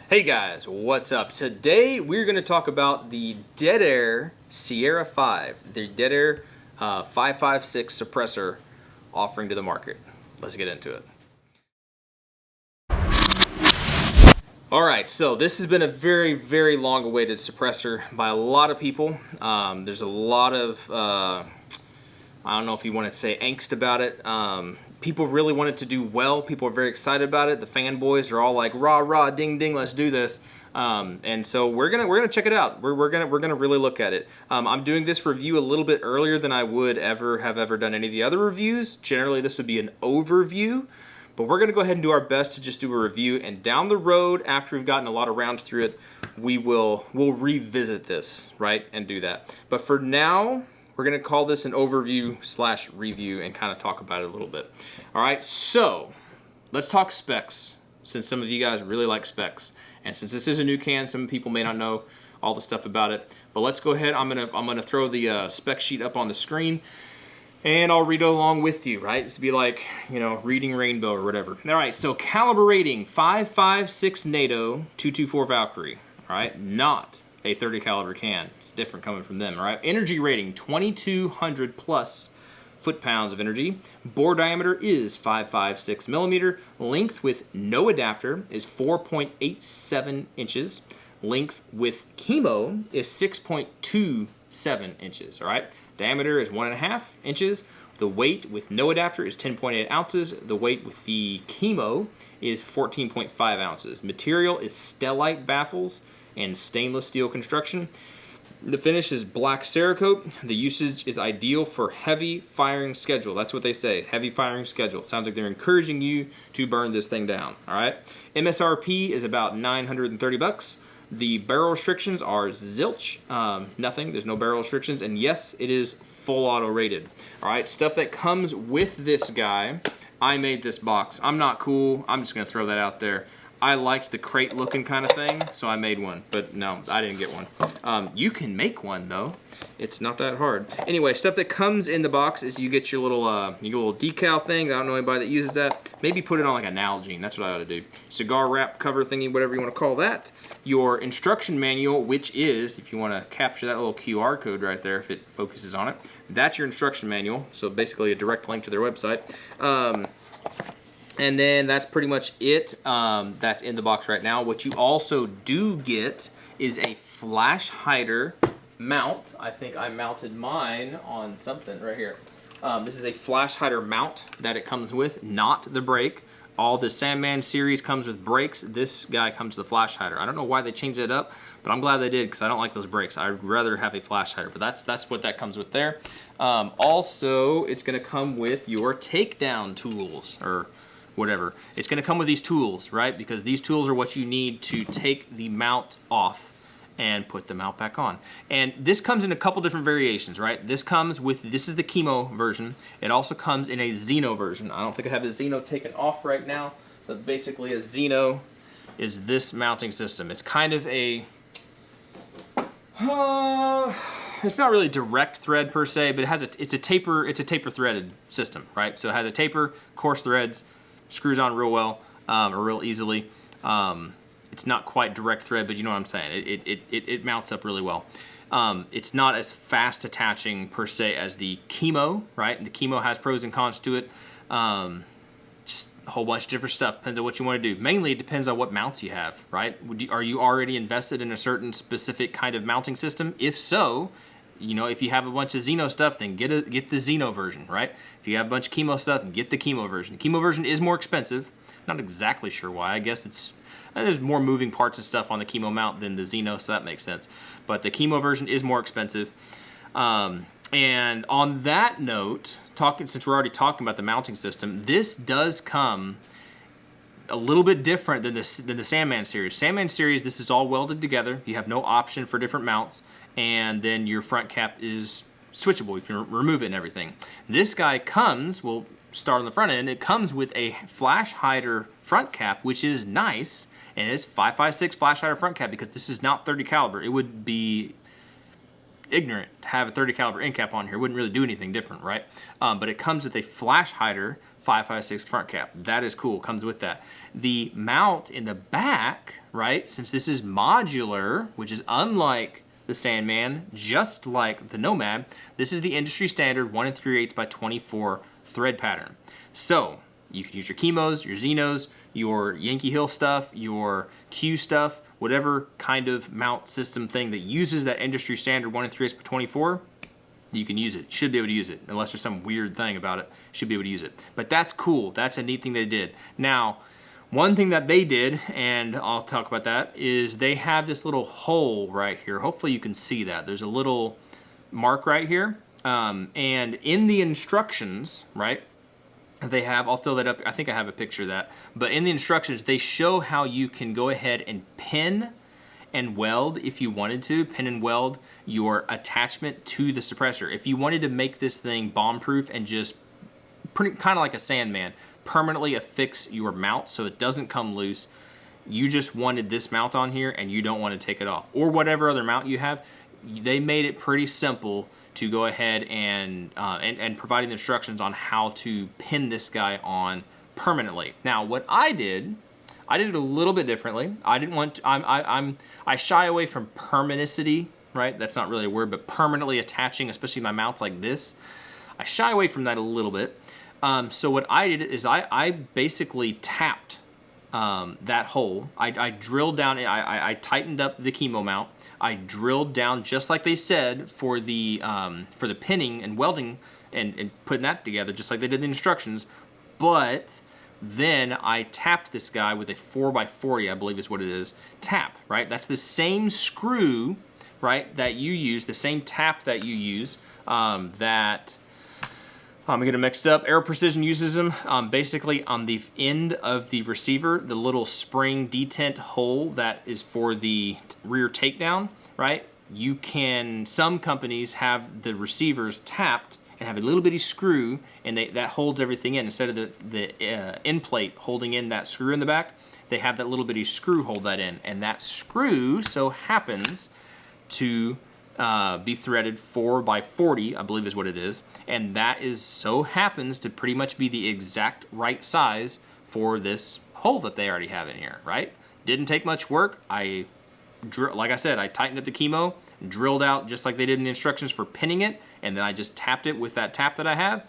Hey guys, what's up? Today we're going to talk about the Dead Air Sierra-5, the Dead Air 556 suppressor offering to the market. Let's get into it. Alright, so this has been a very long awaited suppressor by a lot of people. There's a lot of, I don't know if you want to say angst about it. People really want it to do well. People are very excited about it. The fanboys are all like, rah rah, ding ding, let's do this. And so we're gonna check it out. We're gonna really look at it. I'm doing this review a little bit earlier than I would have ever done any of the other reviews. Generally, this would be an overview, but we're gonna go ahead and do our best to just do a review. And down the road, after we've gotten a lot of rounds through it, we'll revisit this, right, and do that. But for now, we're going to call this an overview / review and kind of talk about it a little bit. All right, so let's talk specs, since some of you guys really like specs. And since this is a new can, some people may not know all the stuff about it. But let's go ahead. I'm gonna throw the spec sheet up on the screen, and I'll read it along with you, right? It's be like, you know, reading Rainbow or whatever. All right, so caliber rating 5.56 NATO 224 Valkyrie. All right, not a 30 caliber can. It's different coming from them, all right? Energy rating 2200 plus foot-pounds of energy. Bore diameter is 5.56 millimeter. Length with no adapter is 4.87 inches. Length with chemo is 6.27 inches, all right? Diameter is 1.5 inches. The weight with no adapter is 10.8 ounces. The weight with the chemo is 14.5 ounces. Material is stellite baffles and stainless steel construction. The finish is black Cerakote. The usage is ideal for heavy firing schedule. That's what they say, heavy firing schedule. Sounds like they're encouraging you to burn this thing down, all right? MSRP is about 930 bucks. The barrel restrictions are zilch, nothing, there's no barrel restrictions, and yes, it is full auto rated. All right, stuff that comes with this guy. I made this box. I'm not cool, I'm just gonna throw that out there. I liked the crate looking kind of thing, so I made one, but no, I didn't get one. You can make one though. It's not that hard. Anyway, stuff that comes in the box is you get your little decal thing. I don't know anybody that uses that. Maybe put it on like a Nalgene, that's what I ought to do. Cigar wrap cover thingy, whatever you want to call that. Your instruction manual, which is, if you want to capture that little QR code right there, if it focuses on it, that's your instruction manual, so basically a direct link to their website. And then that's pretty much it. That's in the box right now. What you also do get is a flash hider mount. I think I mounted mine on something right here. This is a flash hider mount that it comes with, not the brake. All the Sandman series comes with brakes. This guy comes with a flash hider. I don't know why they changed it up, but I'm glad they did because I don't like those brakes. I'd rather have a flash hider, but that's what that comes with there. Also, it's gonna come with your takedown tools, or whatever. It's gonna come with these tools, right? Because these tools are what you need to take the mount off and put the mount back on. And this comes in a couple different variations, right? This is the chemo version. It also comes in a Xeno version. I don't think I have the Xeno taken off right now, but basically a Xeno is this mounting system. It's kind of a, it's not really direct thread per se, but it's a taper threaded system, right? So it has a taper, coarse threads, screws on real well, or real easily. It's not quite direct thread, but you know what I'm saying. It mounts up really well. It's not as fast attaching per se as the chemo, right? The chemo has pros and cons to it. Just a whole bunch of different stuff. Depends on what you want to do. Mainly, it depends on what mounts you have, right? Are you already invested in a certain specific kind of mounting system? If so, you know, if you have a bunch of Xeno stuff, then get the Xeno version, right? If you have a bunch of chemo stuff, then get the chemo version. The chemo version is more expensive. Not exactly sure why. I guess there's more moving parts and stuff on the chemo mount than the Xeno, so that makes sense. But the chemo version is more expensive. And on that note, since we're already talking about the mounting system, this does come a little bit different than the Sandman series. Sandman series, this is all welded together. You have no option for different mounts, and then your front cap is switchable. You can remove it and everything. This guy we'll start on the front end. It comes with a flash hider front cap, which is nice, and it's 5.56 flash hider front cap because this is not 30 caliber. It would be ignorant to have a 30 caliber end cap on here. It wouldn't really do anything different, right? But it comes with a flash hider 5.56 front cap. That is cool, comes with that. The mount in the back, right, since this is modular, which is unlike the Sandman, just like the Nomad, this is the industry standard 1 3/8 by 24 thread pattern. So you can use your chemos, your Xenos, your Yankee Hill stuff, your Q stuff, whatever kind of mount system thing that uses that industry standard 1 3/8 by 24, you can use it. You should be able to use it. Unless there's some weird thing about it, should be able to use it. But that's cool. That's a neat thing they did. Now, one thing that they did, and I'll talk about that, is they have this little hole right here. Hopefully you can see that. There's a little mark right here. And in the instructions, right, they have, I'll throw that up. I think I have a picture of that. But in the instructions, they show how you can go ahead and pin and weld, if you wanted to, pin and weld your attachment to the suppressor. If you wanted to make this thing bomb-proof and just kind of like a Sandman, permanently affix your mount so it doesn't come loose, you just wanted this mount on here and you don't want to take it off, or whatever other mount you have, they made it pretty simple to go ahead and providing the instructions on how to pin this guy on permanently. Now, what I did it a little bit differently. I didn't want to, I shy away from permanicity, right? That's not really a word, but permanently attaching, especially my mounts like this. I shy away from that a little bit. So what I did is I basically tapped that hole. I drilled down, I tightened up the chemo mount. I drilled down just like they said for the pinning and welding and putting that together, just like they did the instructions. But then I tapped this guy with a 4x40, I believe is what it is, tap, right? That's the same screw, right, that you use, the same tap that you use, that, I'm getting mixed up. Aero Precision uses them basically on the end of the receiver, the little spring detent hole that is for the rear takedown, right? You can, some companies have the receivers tapped and have a little bitty screw, and that holds everything in. Instead of the end plate holding in that screw in the back, they have that little bitty screw hold that in. And that screw so happens to be threaded 4x40, I believe is what it is. And that is so happens to pretty much be the exact right size for this hole that they already have in here, right? Didn't take much work. Like I said, I tightened up the chemo, drilled out just like they did in the instructions for pinning it, and then I just tapped it with that tap that I have,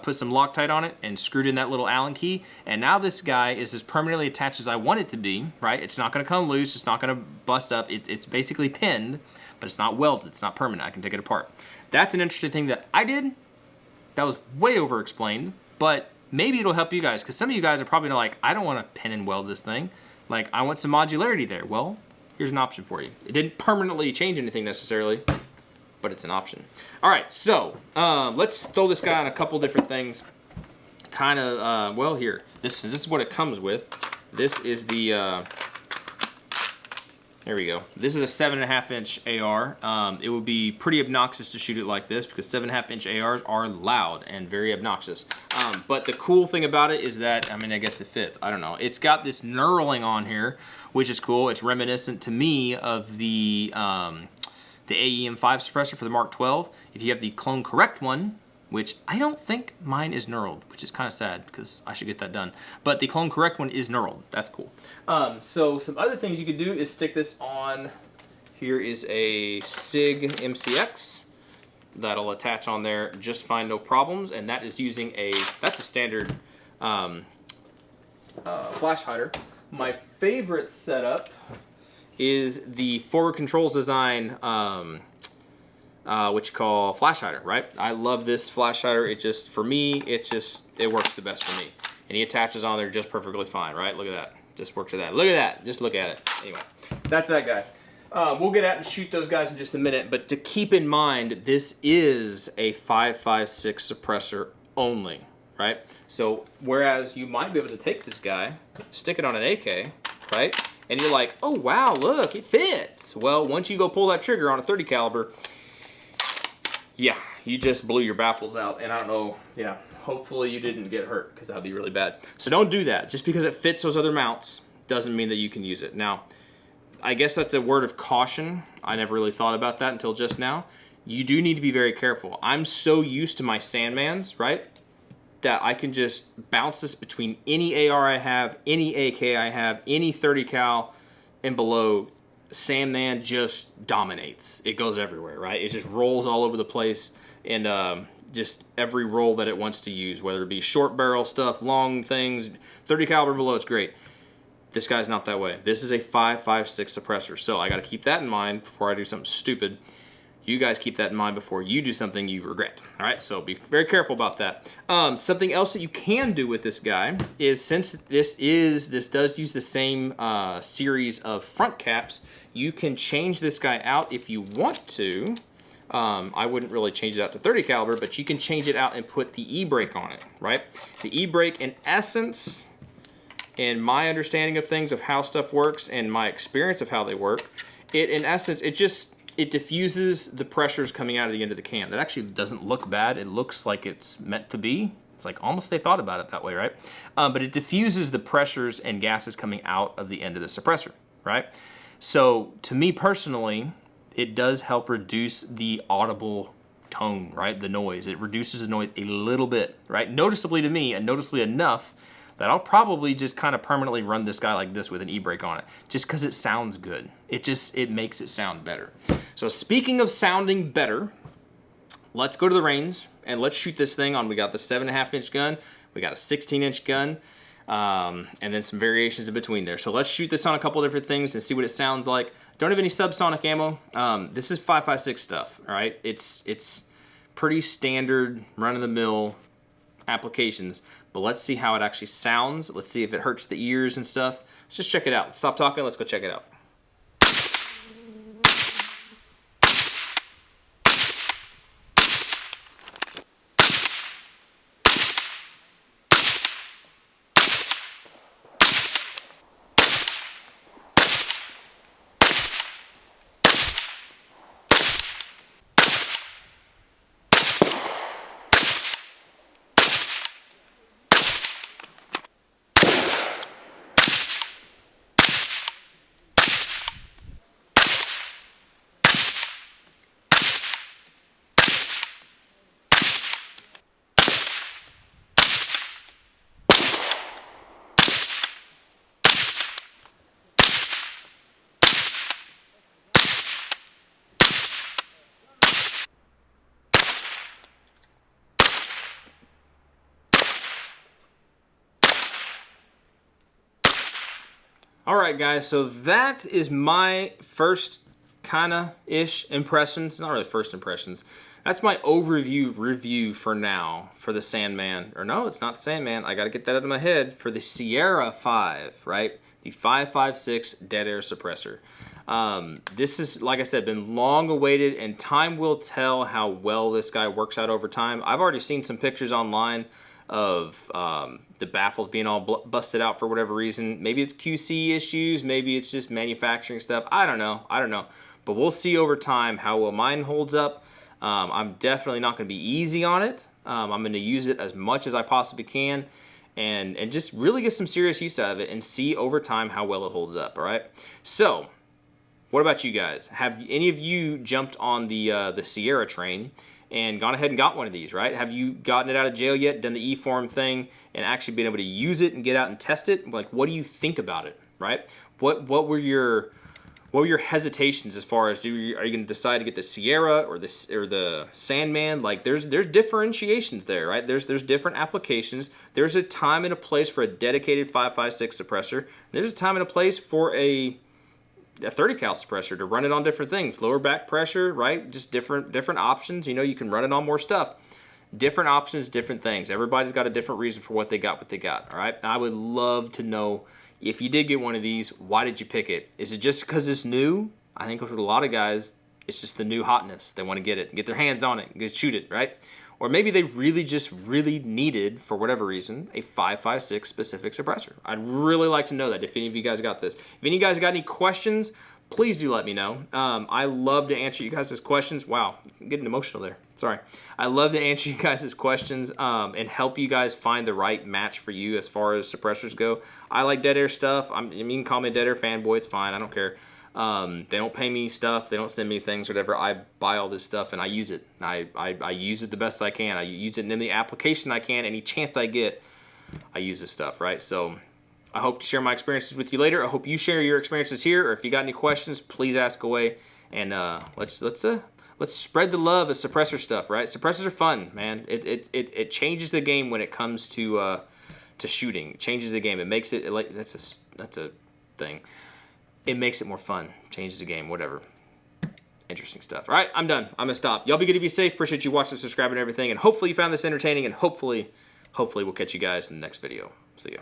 put some Loctite on it, and screwed in that little Allen key. And now this guy is as permanently attached as I want it to be, right? It's not going to come loose. It's not going to bust up. It's basically pinned, but it's not welded. It's not permanent. I can take it apart. That's an interesting thing that I did. That was way over-explained, but maybe it'll help you guys, because some of you guys are probably like, I don't want to pin and weld this thing. Like, I want some modularity there. Well, here's an option for you. It didn't permanently change anything necessarily, but it's an option. All right, so let's throw this guy on a couple different things. Kind of, well, here. This is what it comes with. This is the, there we go. This is a 7.5-inch AR. It would be pretty obnoxious to shoot it like this because 7.5-inch ARs are loud and very obnoxious. But the cool thing about it is that, I mean, I guess it fits. I don't know. It's got this knurling on here, which is cool. It's reminiscent to me of the AEM5 suppressor for the Mark 12. If you have the Clone Correct one, which I don't think mine is knurled, which is kind of sad because I should get that done. But the Clone Correct one is knurled. That's cool. So some other things you could do is stick this on. Here is a SIG MCX that'll attach on there just fine, no problems. And that is using that's a standard flash hider. My favorite setup is the Forward Controls Design which you call flash hider, right? I love this flash hider. It just, for me, it works the best for me. And he attaches on there just perfectly fine, right? Look at that. Just works at that. Look at that. Just look at it. Anyway, that's that guy. We'll get out and shoot those guys in just a minute, but to keep in mind, this is a 5.56 suppressor only, right? So whereas you might be able to take this guy, stick it on an AK, right? And you're like, oh wow, look, it fits. Well, once you go pull that trigger on a 30 caliber, yeah, you just blew your baffles out. And I don't know, yeah, hopefully you didn't get hurt because that would be really bad. So don't do that. Just because it fits those other mounts doesn't mean that you can use it. Now, I guess that's a word of caution. I never really thought about that until just now. You do need to be very careful. I'm so used to my Sandmans, right? that I can just bounce this between any AR I have, any AK I have, any 30 cal and below. Sandman just dominates. It goes everywhere, right? It just rolls all over the place, and just every roll that it wants to use, whether it be short barrel stuff, long things, 30 caliber below, it's great. This guy's not that way. This is a 5.56 suppressor, so I got to keep that in mind before I do something stupid. You guys keep that in mind before you do something you regret. All right, so be very careful about that. Something else that you can do with this guy is, since this does use the same series of front caps, you can change this guy out if you want to. I wouldn't really change it out to 30 caliber, but you can change it out and put the E-brake on it, right? The E-brake, in essence, in my understanding of things, of how stuff works, and my experience of how they work, in essence, it diffuses the pressures coming out of the end of the can. That actually doesn't look bad. It looks like it's meant to be. It's like almost they thought about it that way, right? But it diffuses the pressures and gases coming out of the end of the suppressor, right? So to me personally, it does help reduce the audible tone, right? The noise. It reduces the noise a little bit, right? Noticeably to me, and noticeably enough that I'll probably just kind of permanently run this guy like this with an E-brake on it, just because it sounds good. It makes it sound better. So speaking of sounding better, let's go to the range and let's shoot this thing on. We got the 7.5-inch gun, we got a 16-inch gun, and then some variations in between there. So let's shoot this on a couple different things and see what it sounds like. Don't have any subsonic ammo. This is 5.56 stuff, all right? It's pretty standard, run-of-the-mill applications, but let's see how it actually sounds. Let's see if it hurts the ears and stuff. Let's just check it out. Stop talking, let's go check it out. Alright guys, so that is my first kinda-ish impressions. Not really first impressions. That's my overview review for now for the Sandman. Or no, it's not the Sandman. I gotta get that out of my head. For the Sierra-5, right? The 5.56 dead air suppressor. This is, like I said, been long awaited, and time will tell how well this guy works out over time. I've already seen some pictures online of the baffles being all busted out for whatever reason. Maybe it's QC issues, maybe it's just manufacturing stuff. I don't know. But we'll see over time how well mine holds up. I'm definitely not going to be easy on it. I'm going to use it as much as I possibly can, and just really get some serious use out of it and see over time how well it holds up. All right. So, what about you guys? Have any of you jumped on the Sierra train and gone ahead and got one of these, right? Have you gotten it out of jail yet, done the E-form thing, and actually been able to use it and get out and test it? Like, what do you think about it, right? What were your hesitations as far as are you going to decide to get the Sierra or the Sandman? Like, there's differentiations there, right? There's different applications. There's a time and a place for a dedicated 5.56 suppressor. There's a time and a place for a 30 cal suppressor to run it on different things. Lower back pressure, right? Just different options. You know, you can run it on more stuff. Different options, different things. Everybody's got a different reason for what they got, all right? I would love to know, if you did get one of these, why did you pick it? Is it just because it's new? I think with a lot of guys, it's just the new hotness. They want to get it, get their hands on it, get shoot it, right? Or maybe they really needed, for whatever reason, a 5.56 specific suppressor. I'd really like to know that if any of you guys got this. If any of you guys got any questions, please do let me know. I love to answer you guys' questions. Wow, I'm getting emotional there. Sorry. I love to answer you guys' questions and help you guys find the right match for you as far as suppressors go. I like dead air stuff. You can call me a dead air fanboy. It's fine. I don't care. They don't pay me stuff. They don't send me things, whatever. I buy all this stuff and I use it. I use it the best I can. I use it in the application I can. Any chance I get, I use this stuff, right? So I hope to share my experiences with you later. I hope you share your experiences here, or if you got any questions, please ask away. And let's spread the love of suppressor stuff, right? Suppressors are fun, man. It changes the game when it comes to shooting. It changes the game. It makes it like that's a thing. It makes it more fun. Changes the game. Whatever. Interesting stuff. All right, I'm done. I'm gonna stop. Y'all be good to be safe. Appreciate you watching, subscribing, and everything. And hopefully you found this entertaining. And hopefully we'll catch you guys in the next video. See ya.